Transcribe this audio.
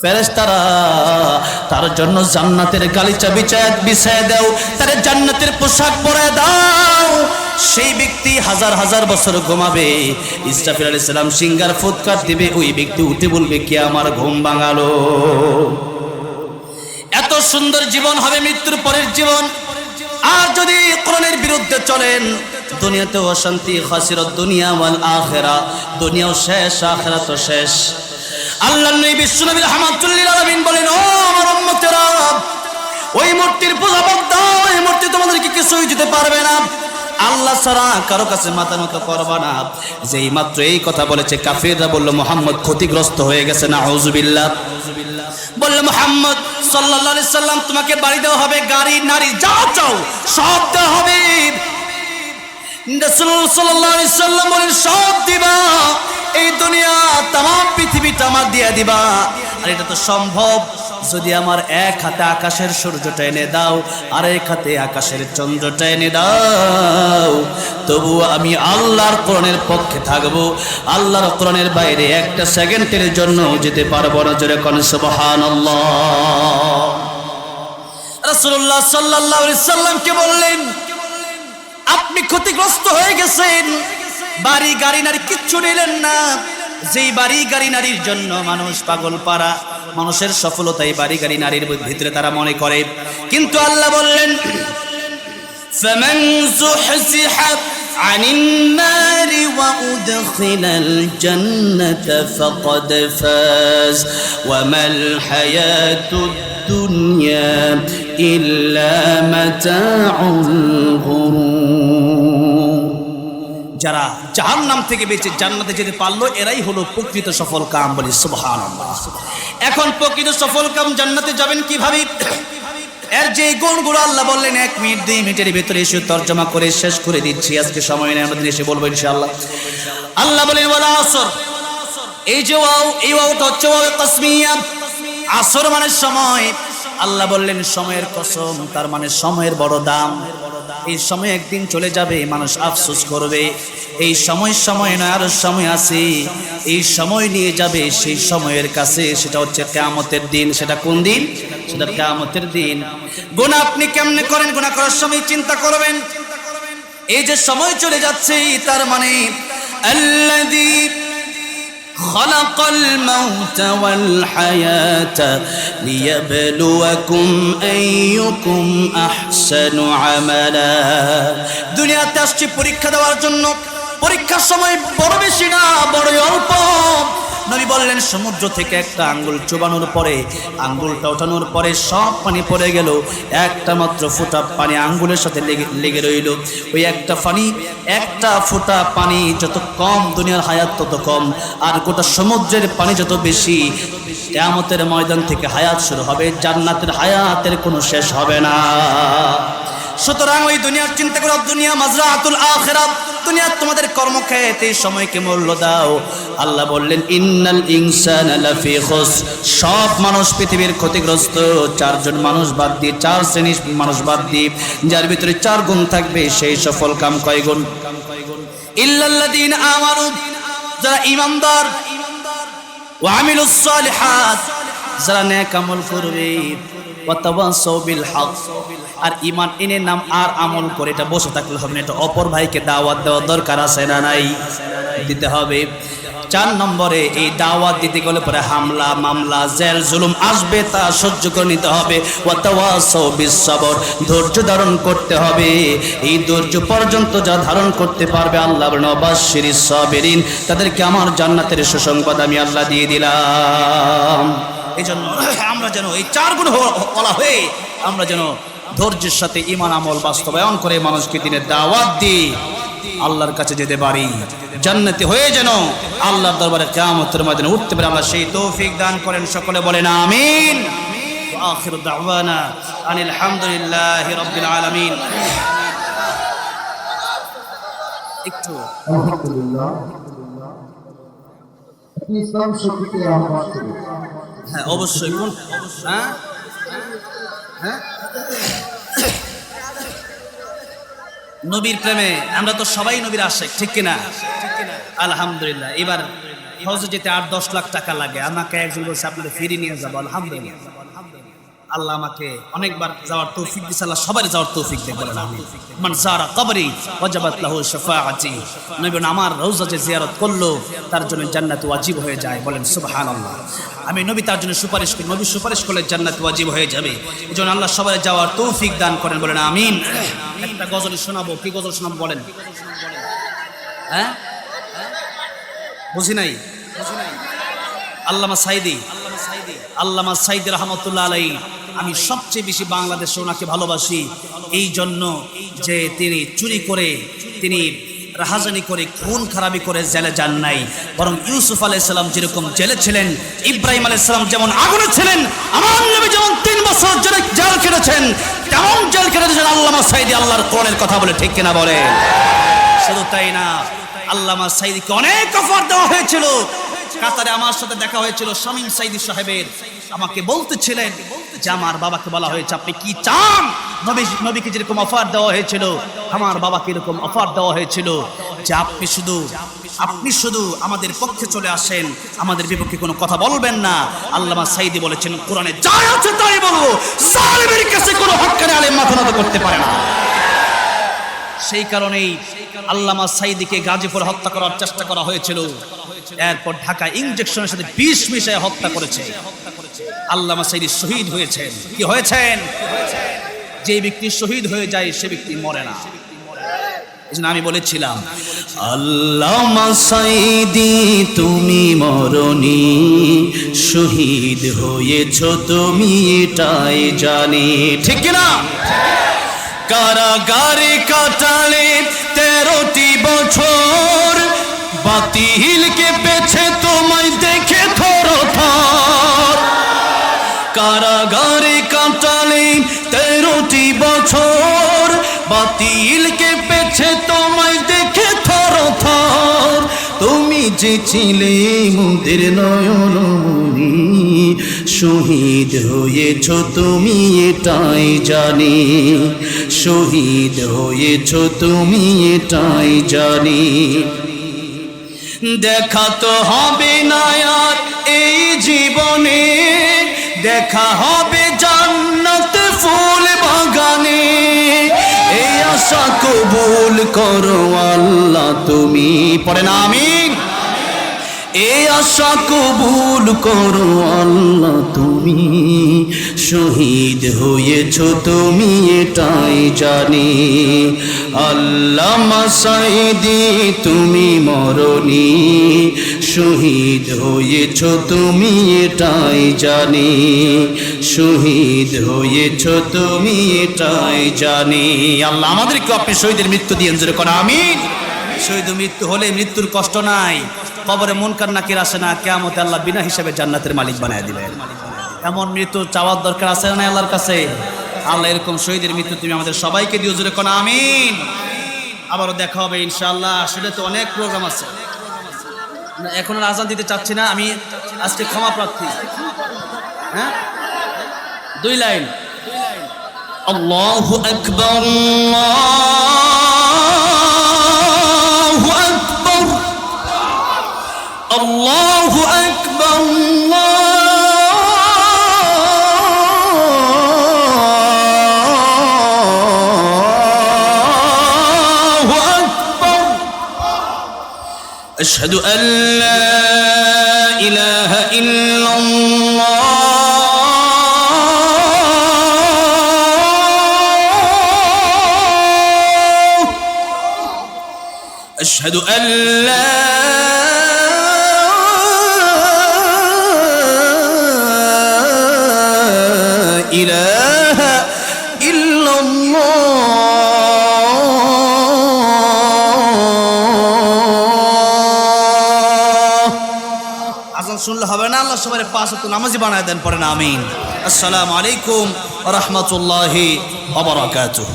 ফেরেশতারা তার জন্য জান্নাতের গালিচা বিছায় দাও, তার জান্নাতের পোশাক পরে দাও। সেই ব্যক্তি হাজার হাজার বছর ঘুমাবে, ইসরাফিল আলাইহিস সালাম সিঙ্গার ফুৎকার দিবে, ওই ব্যক্তি উঠে বলবে কে আমার ঘুম ভাঙালো। এত সুন্দর জীবন হবে মৃত্যুর পরের জীবন। আর যদি কোরআনের বিরুদ্ধে চলেন, দুনিয়াতেও অশান্তি, খাসিরাত দুনিয়া ওয়াল আখিরা, দুনিয়াও শেষ আখিরাতও শেষ। আল্লাহর নবী বিশ্বনবী রাহমাতুল লিল আলামিন বলেন, ও আমার উম্মতেরা, ওই মূর্তির পূজা বাদ দাও, ওই মূর্তি তোমাদেরকে কিছুই দিতে পারবে না, আল্লাহ ছাড়া কারো কাছে মাথা নত করবা না। যেই মাত্র এই কথা বলেছে, কাফিররা বলল মুহাম্মদ ক্ষতিগ্রস্ত হয়ে গেছে, নাউযুবিল্লাহ। বলল মুহাম্মদ সাল্লাল্লাহু আলাইহি সাল্লাম তোমাকে বাড়ি দেওয়া হবে, গাড়ি নারী যা চাও সব দেওয়া হবে। রাসূল সাল্লাল্লাহু আলাইহি সাল্লাম বলেন সব দিবা, এই দুনিয়া তামাম পৃথিবীটা আমার দিয়ে দিবা। আর এটা তো সম্ভব যদি আমার এক হাতে আকাশের সূর্যটা এনে দাও, আর এক হাতে আকাশের চন্দ্রটা এনে দাও, তবু আমি আল্লাহর কোরআনের পক্ষে থাকবো। আল্লাহর কোরআনের বাইরে একটা সেকেন্ডের জন্য যেতে পারবো না। জোরে কোন সুবহানাল্লাহ। রাসূলুল্লাহ সাল্লাল্লাহু আলাইহি সাল্লামকে বললেন আপনি ক্ষতিগ্রস্ত হয়ে গেছেন, বাড়ি গাড়ি নারী কিচ্ছু নিলেন না। যেই বাড়ি গাড়ি নারীর জন্য মানুষ পাগল পারা, মানুষের সফলতাই বাড়ি গাড়ি নারীর ভিতরে তারা মনে করে, কিন্তু আল্লাহ বললেন ফামান যুহজিহা আনিন নারি ওয়া উদখিলাল জান্নাতা ফাকাদ ফাজ ওয়া মাল হায়াতুদ দুনিয়া ইল্লা মাতাউল গুরুর। যারা জাহান্নাম থেকে বেঁচে জান্নাতে যেতে পারলো এরাই হলো প্রকৃত সফল কাম। বলি সুবহানাল্লাহ। এখন প্রকৃত সফল কাম জান্নাতে যাবেন কিভাবে? এর যে গুণগুলো আল্লাহ বললেন 1 মিনিট 2 মিনিটের ভিতরে এসে তরজমা করে শেষ করে দিচ্ছি, আজকে সময় নেই, আমাদের এসে বলবো ইনশাআল্লাহ। আল্লাহ বলেন ওয়াল আসর, এই যে ওয়াও, এই ওয়াওটা হচ্ছে ওয়াও তাসমিয়া। আসর মানে সময়। আল্লাহ বললেন সময়ের কসম, তার মানে সময়ের বড় দাম। এই সময় একদিন চলে যাবে, মানুষ আফসোস করবে এই সময় নয়, আরো সময় আছে, এই সময় নিয়ে যাবে সেই সময়ের কাছে, সেটা হচ্ছে কিয়ামতের দিন। সেটা কোন দিন? সেটা কিয়ামতের দিন। গুনাহ আপনি কেমনে করেন, গুনাহ করার সময় চিন্তা করবেন। এই যে সময় চলে যাচ্ছে, তার মানে আল্লাযী খালাকাল মাউতা ওয়াল হায়াতা লিয়াবলুয়াকুম আইয়ুকুম আহসানু আমালা। দুনিয়াতে আসছে পরীক্ষা দেওয়ার জন্য। পরীক্ষার সময় বড় বেশি না, বড় অল্প। নবী বললেন সমুদ্র থেকে একটা আঙ্গুল চোবানোর পরে, আঙ্গুলটা ওঠানোর পরে সব পানি পড়ে গেল, একটা মাত্র ফোঁটা পানি আঙ্গুলের সাথে লেগে রইল। ওই একটা ফোঁটা পানি যত কম, দুনিয়ার হায়াত তত কম। আর গোটা সমুদ্রের পানি যত বেশি, কিয়ামতের ময়দান থেকে হায়াত শুরু হবে, জান্নাতের হায়াতের কোনো শেষ হবে না। সুতরাং ওই দুনিয়ার চিন্তা করো, দুনিয়া মাজরাতুল আখিরাত, দুনিয়া তোমাদের কর্মক্ষেত্র, এই সময়কে মূল্য দাও। আল্লাহ বললেন ইন্নাল ইনসানা লাফি খুসর, সব মানুষ পৃথিবীর ক্ষতিগ্রস্ত। 4 জন মানুষ বাদ দিয়ে, 4 শ্রেণীর মানুষ বাদ দিয়ে, যার ভিতরে 4 গুণ থাকবে, সেই সফল কাম কয় গুণ? ইল্লাল্লাযীনা আমানু, যারা ঈমানদার, ওয়া আমিলুস সালিহাত, যারা নেক আমল করবে, ওয়া তাওয়াসাউ বিল হক, আর ঈমান এনে নাম আর আমল করে এটা বসে থাকলে হবে না, এটা অপর ভাইকে দাওয়াত দেওয়ার দরকার আছে না নাই? দিতে হবে। 4 নম্বরে এই দাওয়াত দিতে গেলে পরে হামলা, মামলা, জেল, জুলুম আসবে, তা সহ্য করে নিতে হবে। ওয়া তাওয়াসাউ বিস সবর, ধৈর্য ধারণ করতে হবে। এই ধৈর্য পর্যন্ত যা ধারণ করতে পারবে, আল্লাহ বলেন বাশশিরিস সাবিরিন, তাদেরকে আমার জান্নাতের সুসংবাদ আমি আল্লাহ দিয়ে দিলাম। এই জন্য আমরা যেন এই 4 গুণ বলা হয়ে আমরা যেন ধৈর্যের সাথে ঈমান আমল বাস্তবায়ন করে মানুষকে দিনের দাওয়াত দিয়ে আল্লাহর কাছে যেতে পারি, জান্নাতি হয়ে যেন আল্লাহর দরবারে কিয়ামতের ময়দানে উঠতে পারে। আল্লাহ সেই তৌফিক দান করেন। সকলে বলেন আমিন। ওয়া আখিরু দাওয়ানা আনিল হামদুলিল্লাহি রাব্বিল আলামিন। একটু আলহামদুলিল্লাহ, ইসলাম শক্তিকে আহ্বান করি। হ্যাঁ অবশ্যই। কোন হ্যাঁ হ্যাঁ নবীর প্রেমে আমরা তো সবাই নবীর আশিক, ঠিক কিনা? আলহামদুলিল্লাহ। এবার হজে যেতে 8-10 লাখ টাকা লাগে, আমাকে একজন বলছে আপনাদের ফিরে নিয়ে যাবো। আলহামদুলিল্লাহ, আল্লাহ আমাকে অনেকবার যাওয়ার তৌফিক দিয়েছে। আল্লাহ সবার যাওয়ার তৌফিক দেয়, বলেন আমিন। মান যারা কবরি ওয়াজাবাত লাহু শাফাআতি, নবী আমার রওজা যে জিয়ারত করলো তার জন্য জান্নাত ওয়াজিব হয়ে যায়, বলেন সুবহানাল্লাহ। আমি নবী তার জন্য সুপারিশ করি, নবী সুপারিশ করলে জান্নাত ওয়াজিব হয়ে যাবে। এজন্য আল্লাহ সবার যাওয়ার তৌফিক দান করেন, বলেন আমিন। একটা গজল শোনাবো, কি গজল শোনাবো বলেন? হ্যাঁ, বুঝি নাই। আল্লামা সাইদি রহমতুল্লাহ আলাইহি, আমি সবচেয়ে বেশি বাংলাদেশে ওনাকে ভালোবাসি এই জন্য যে তিনি চুরি করে, তিনি রাহাজানি করে, খুন খারাপি করে জেলে যান নাই, বরং ইউসুফ আলাইহিস সালাম যেরকম জেলে ছিলেন, ইব্রাহিম আলাইহিস সালাম যেমন আগুনে ছিলেন, আমার নবী যেমন 3 বছর জেল কেটেছেন, তেমন জেল কেটেছেন আল্লামা সাইদি, আল্লাহর কোরআনের কথা বলে, ঠিক কিনা বলেন? শুধু তাই না, আল্লামা সাইদিকে অনেক অফার দেওয়া হয়েছিল। কাতারে আমার সাথে দেখা হয়েছিল শামীম সাইদি সাহেবের, আমাকে বলতেছিলেন যে আমার বাবাকে বলা হয়েছে আপনি কি চান। নবীকে যেরকম অফার দেওয়া হয়েছিল, আমার বাবাকে এরকম অফার দেওয়া হয়েছিল যে আপনি শুধু আমাদের পক্ষে চলে আসেন, আমাদের বিপক্ষে কোনো কথা বলবেন না। আল্লামা সাইদি বলেছেন কোরআনে যা আছে তাই বলবো, জালিমের কাছে কোনো হক্কানি আলেম মাথা নত করতে পারে না। সেই কারণেই আল্লামা সাইদিকে গাজীপুর হত্যা করার চেষ্টা করা হয়েছিল, এরপর ঢাকা ইনজেকশনের সাথে বিষ মিশিয়ে হত্যা করেছে। আল্লামা সাইদি শহীদ হয়েছেন। কি হয়েছেন? যে ব্যক্তি শহীদ হয়ে যায় সে ব্যক্তি মরে না। এজন্য আমি বলেছিলাম আল্লামা সাইদি তুমি মরনি, শহীদ হয়েছো তুমি এটাই জানি, ঠিক কিনা? কারাগারে কাটালে 13টি বছর, বাতিলকে পেছে তোমায় দেখে থরথর। কারাগারে কাটালে 13টি বছর, বাতিলকে পেছে তোমায় দেখে থরথর। তুমি যে ছিলে মোদের নয়নমণি, শহীদ হয়েছ তুমি এটাই জানি, শহীদ হয়েছ তুমি এটাই জানি। দেখা তো হবে না আর এই জীবনে, দেখা হবে জান্নাত ফুল বাগানে। এই আশা কবুল করো আল্লাহ তুমি, পড়েন আমিন। এই আশা কবুল করো আল্লাহ তুমি, শহীদ হয়েছ তুমি এটাই জানি। আল্লামা সাইদি তুমি মরনি, শহীদ হয়েছ তুমি এটাই জানি, শহীদ হয়েছ তুমি এটাই জানি। আল্লাহ আমাদেরকে আপনি শহীদের মৃত্যু দিয়েন, জোরে করে আমিন। শহীদ মৃত্যু হলে মৃত্যুর কষ্ট নাই, কবরে মুনকার নাকির আসে না, কিয়ামতে আল্লাহ বিনা হিসাবে জান্নাতের মালিক বানায় দিবেন। এমন মৃত্যু চাওয়ার দরকার আছে না আল্লাহর কাছে? আল্লাহ এরকম শহীদের মৃত্যু তুমি আমাদের সবাইকে দিও, জোরে কোন আমিন। আবারও দেখা হবে ইনশাআল্লাহ। আসলে তো অনেক প্রোগ্রাম আছে, এখন আর আজান দিতে চাচ্ছি না, আমি আজকে ক্ষমা প্রার্থী। হ্যাঁ, 2 লাইন। আল্লাহু আকবার, আল্লাহু আকবার, আল্লাহু আকবার। আশহাদু আল্লা ইলাহা ইল্লাল্লাহ, আশহাদু আল্লা ইলাহা ইল্লাল্লাহ। আজান শুনলে হবে না, আল্লাহ সবাই 5 ওয়াক্ত নামাজি বানায় দেন, পড়েন আমিন। আসসালামু আলাইকুম ওয়া রাহমাতুল্লাহি ওয়া বারাকাতুহু।